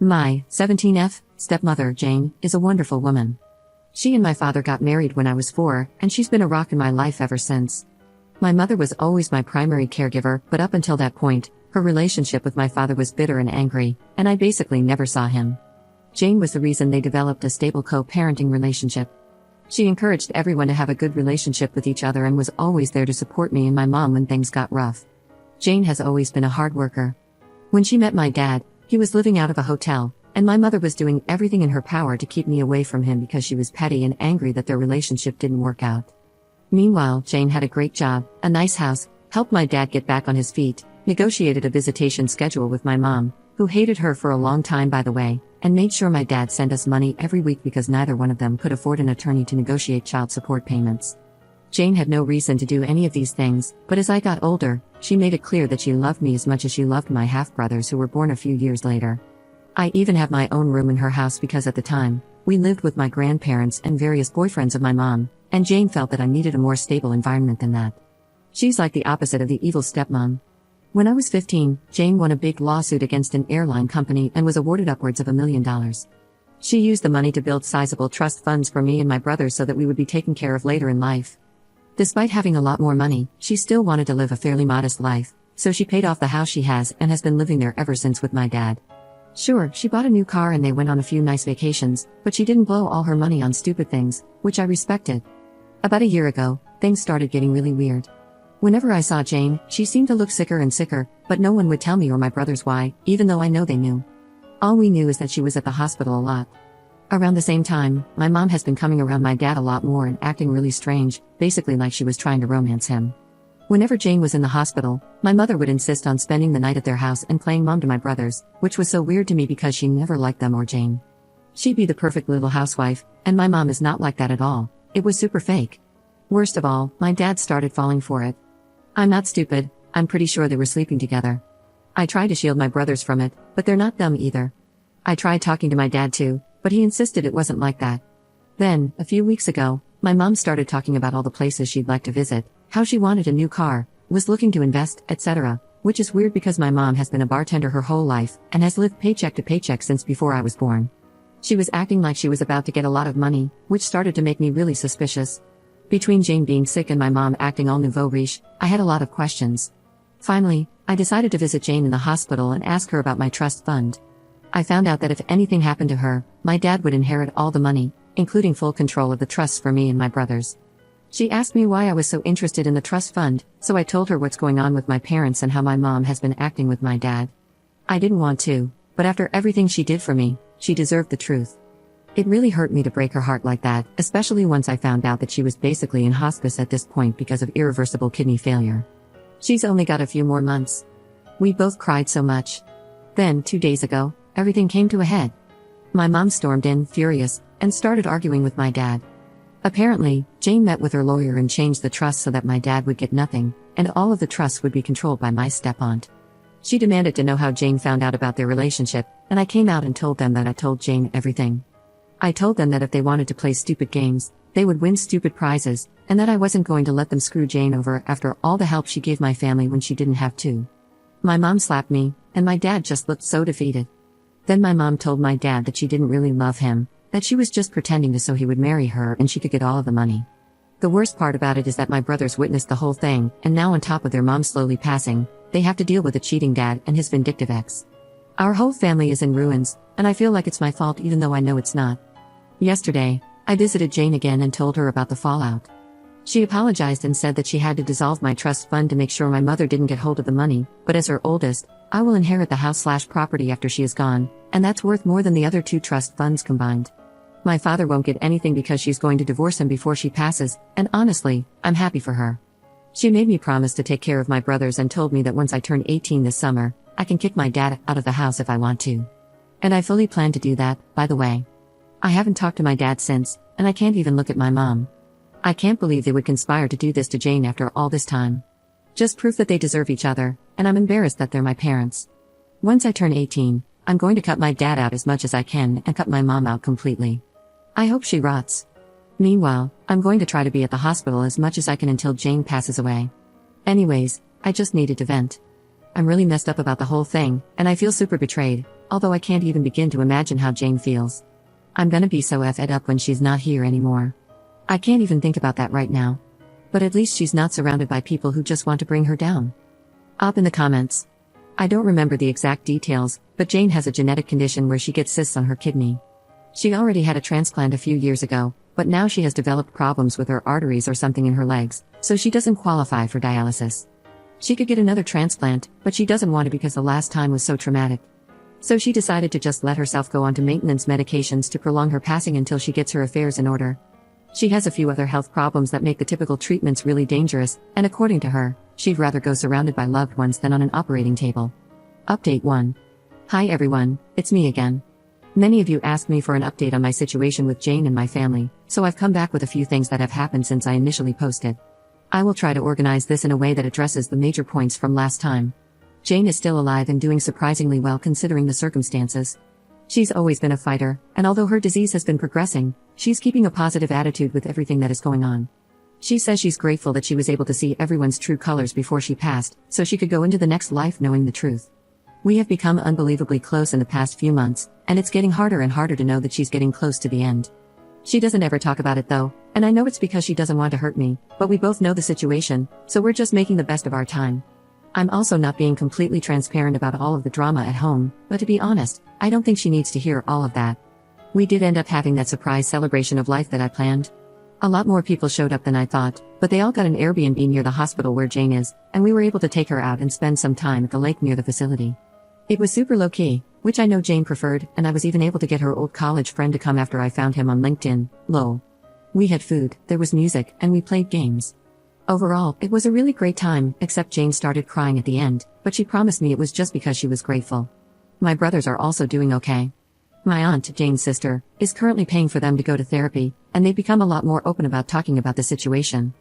My 17F stepmother, Jane, is a wonderful woman. She and my father got married when I was 4, and she's been a rock in my life ever since. My mother was always my primary caregiver, but up until that point, her relationship with my father was bitter and angry, and I basically never saw him. Jane was the reason they developed a stable co-parenting relationship. She encouraged everyone to have a good relationship with each other and was always there to support me and my mom when things got rough. Jane has always been a hard worker. When she met my dad, he was living out of a hotel, and my mother was doing everything in her power to keep me away from him because she was petty and angry that their relationship didn't work out. Meanwhile, Jane had a great job, a nice house, helped my dad get back on his feet, negotiated a visitation schedule with my mom, who hated her for a long time by the way, and made sure my dad sent us money every week because neither one of them could afford an attorney to negotiate child support payments. Jane had no reason to do any of these things, but as I got older, she made it clear that she loved me as much as she loved my half-brothers who were born a few years later. I even have my own room in her house because at the time, we lived with my grandparents and various boyfriends of my mom, and Jane felt that I needed a more stable environment than that. She's like the opposite of the evil stepmom. When I was 15, Jane won a big lawsuit against an airline company and was awarded upwards of $1 million. She used the money to build sizable trust funds for me and my brothers so that we would be taken care of later in life. Despite having a lot more money, she still wanted to live a fairly modest life, so she paid off the house she has and has been living there ever since with my dad. Sure, she bought a new car and they went on a few nice vacations, but she didn't blow all her money on stupid things, which I respected. About a year ago, things started getting really weird. Whenever I saw Jane, she seemed to look sicker and sicker, but no one would tell me or my brothers why, even though I know they knew. All we knew is that she was at the hospital a lot. Around the same time, my mom has been coming around my dad a lot more and acting really strange, basically like she was trying to romance him. Whenever Jane was in the hospital, my mother would insist on spending the night at their house and playing mom to my brothers, which was so weird to me because she never liked them or Jane. She'd be the perfect little housewife, and my mom is not like that at all. It was super fake. Worst of all, my dad started falling for it. I'm not stupid, I'm pretty sure they were sleeping together. I tried to shield my brothers from it, but they're not dumb either. I tried talking to my dad too, but he insisted it wasn't like that. Then, a few weeks ago, my mom started talking about all the places she'd like to visit, how she wanted a new car, was looking to invest, etc., which is weird because my mom has been a bartender her whole life and has lived paycheck to paycheck since before I was born. She was acting like she was about to get a lot of money, which started to make me really suspicious. Between Jane being sick and my mom acting all nouveau riche, I had a lot of questions. Finally, I decided to visit Jane in the hospital and ask her about my trust fund. I found out that if anything happened to her, my dad would inherit all the money, including full control of the trusts for me and my brothers. She asked me why I was so interested in the trust fund, so I told her what's going on with my parents and how my mom has been acting with my dad. I didn't want to, but after everything she did for me, she deserved the truth. It really hurt me to break her heart like that, especially once I found out that she was basically in hospice at this point because of irreversible kidney failure. She's only got a few more months. We both cried so much. Then, 2 days ago, everything came to a head. My mom stormed in, furious, and started arguing with my dad. Apparently, Jane met with her lawyer and changed the trust so that my dad would get nothing, and all of the trusts would be controlled by my step-aunt. She demanded to know how Jane found out about their relationship, and I came out and told them that I told Jane everything. I told them that if they wanted to play stupid games, they would win stupid prizes, and that I wasn't going to let them screw Jane over after all the help she gave my family when she didn't have to. My mom slapped me, and my dad just looked so defeated. Then my mom told my dad that she didn't really love him, that she was just pretending to so he would marry her and she could get all of the money. The worst part about it is that my brothers witnessed the whole thing, and now on top of their mom slowly passing, they have to deal with a cheating dad and his vindictive ex. Our whole family is in ruins, and I feel like it's my fault even though I know it's not. Yesterday, I visited Jane again and told her about the fallout. She apologized and said that she had to dissolve my trust fund to make sure my mother didn't get hold of the money, but as her oldest, I will inherit the house/property after she is gone, and that's worth more than the other 2 trust funds combined. My father won't get anything because she's going to divorce him before she passes, and honestly, I'm happy for her. She made me promise to take care of my brothers and told me that once I turn 18 this summer, I can kick my dad out of the house if I want to. And I fully plan to do that, by the way. I haven't talked to my dad since, and I can't even look at my mom. I can't believe they would conspire to do this to Jane after all this time. Just proof that they deserve each other, and I'm embarrassed that they're my parents. Once I turn 18, I'm going to cut my dad out as much as I can and cut my mom out completely. I hope she rots. Meanwhile, I'm going to try to be at the hospital as much as I can until Jane passes away. Anyways, I just needed to vent. I'm really messed up about the whole thing, and I feel super betrayed. although I can't even begin to imagine how Jane feels. I'm gonna be so fed up when she's not here anymore. I can't even think about that right now. But at least she's not surrounded by people who just want to bring her down. Up in the comments. I don't remember the exact details, but Jane has a genetic condition where she gets cysts on her kidney. She already had a transplant a few years ago, but now she has developed problems with her arteries or something in her legs, so she doesn't qualify for dialysis. She could get another transplant, but she doesn't want to because the last time was so traumatic. So she decided to just let herself go onto maintenance medications to prolong her passing until she gets her affairs in order. She has a few other health problems that make the typical treatments really dangerous, and according to her, she'd rather go surrounded by loved ones than on an operating table. Update 1. Hi everyone, it's me again. Many of you asked me for an update on my situation with Jane and my family, so I've come back with a few things that have happened since I initially posted. I will try to organize this in a way that addresses the major points from last time. Jane is still alive and doing surprisingly well considering the circumstances. She's always been a fighter, and although her disease has been progressing, she's keeping a positive attitude with everything that is going on. She says she's grateful that she was able to see everyone's true colors before she passed, so she could go into the next life knowing the truth. We have become unbelievably close in the past few months, and it's getting harder and harder to know that she's getting close to the end. She doesn't ever talk about it though, and I know it's because she doesn't want to hurt me, but we both know the situation, so we're just making the best of our time. I'm also not being completely transparent about all of the drama at home, but to be honest, I don't think she needs to hear all of that. We did end up having that surprise celebration of life that I planned. A lot more people showed up than I thought, but they all got an Airbnb near the hospital where Jane is, and we were able to take her out and spend some time at the lake near the facility. It was super low-key, which I know Jane preferred, and I was even able to get her old college friend to come after I found him on LinkedIn, lol. We had food, there was music, and we played games. Overall, it was a really great time, except Jane started crying at the end, but she promised me it was just because she was grateful. My brothers are also doing okay. My aunt, Jane's sister, is currently paying for them to go to therapy, and they've become a lot more open about talking about the situation.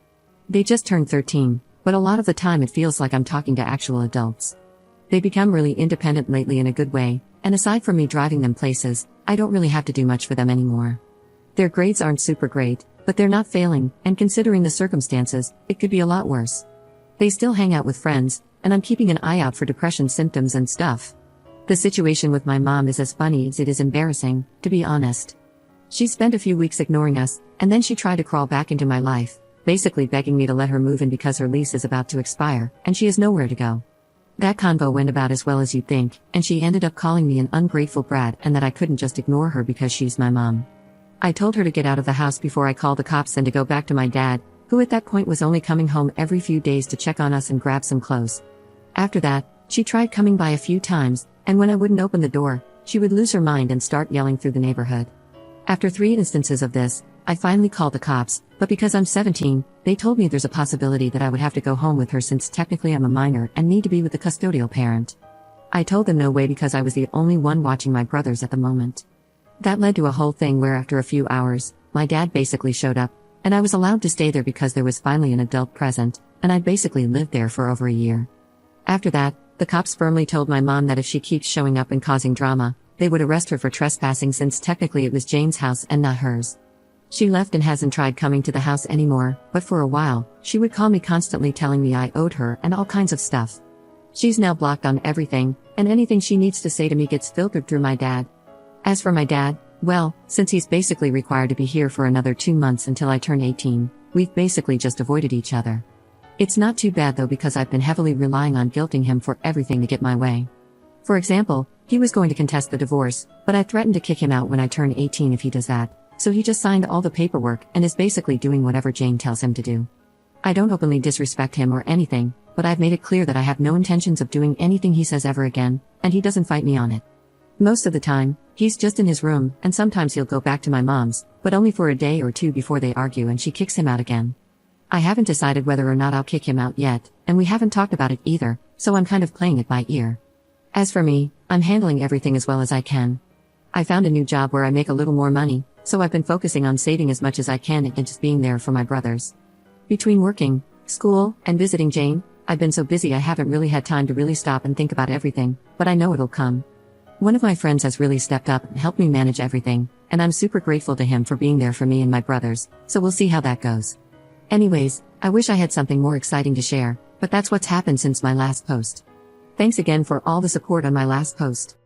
They just turned 13, but a lot of the time it feels like I'm talking to actual adults. They become really independent lately in a good way, and aside from me driving them places, I don't really have to do much for them anymore. Their grades aren't super great, but they're not failing, and considering the circumstances, it could be a lot worse. They still hang out with friends, and I'm keeping an eye out for depression symptoms and stuff. The situation with my mom is as funny as it is embarrassing, to be honest. She spent a few weeks ignoring us, and then she tried to crawl back into my life, basically begging me to let her move in because her lease is about to expire, and she has nowhere to go. That convo went about as well as you'd think, and she ended up calling me an ungrateful brat and that I couldn't just ignore her because she's my mom. I told her to get out of the house before I called the cops and to go back to my dad, who at that point was only coming home every few days to check on us and grab some clothes. After that, she tried coming by a few times, and when I wouldn't open the door, she would lose her mind and start yelling through the neighborhood. After 3 instances of this, I finally called the cops, but because I'm 17, they told me there's a possibility that I would have to go home with her since technically I'm a minor and need to be with the custodial parent. I told them no way because I was the only one watching my brothers at the moment. That led to a whole thing where after a few hours, my dad basically showed up, and I was allowed to stay there because there was finally an adult present, and I'd basically lived there for over a year. After that, the cops firmly told my mom that if she keeps showing up and causing drama, they would arrest her for trespassing since technically it was Jane's house and not hers. She left and hasn't tried coming to the house anymore, but for a while, she would call me constantly telling me I owed her and all kinds of stuff. She's now blocked on everything, and anything she needs to say to me gets filtered through my dad. As for my dad, well, since he's basically required to be here for another 2 months until I turn 18, we've basically just avoided each other. It's not too bad though because I've been heavily relying on guilting him for everything to get my way. For example, he was going to contest the divorce, but I threatened to kick him out when I turn 18 if he does that, so he just signed all the paperwork and is basically doing whatever Jane tells him to do. I don't openly disrespect him or anything, but I've made it clear that I have no intentions of doing anything he says ever again, and he doesn't fight me on it. Most of the time, he's just in his room, and sometimes he'll go back to my mom's, but only for a day or two before they argue and she kicks him out again. I haven't decided whether or not I'll kick him out yet, and we haven't talked about it either, so I'm kind of playing it by ear. As for me, I'm handling everything as well as I can. I found a new job where I make a little more money, so I've been focusing on saving as much as I can and just being there for my brothers. Between working, school, and visiting Jane, I've been so busy I haven't really had time to really stop and think about everything, but I know it'll come. One of my friends has really stepped up and helped me manage everything, and I'm super grateful to him for being there for me and my brothers, so we'll see how that goes. Anyways, I wish I had something more exciting to share, but that's what's happened since my last post. Thanks again for all the support on my last post.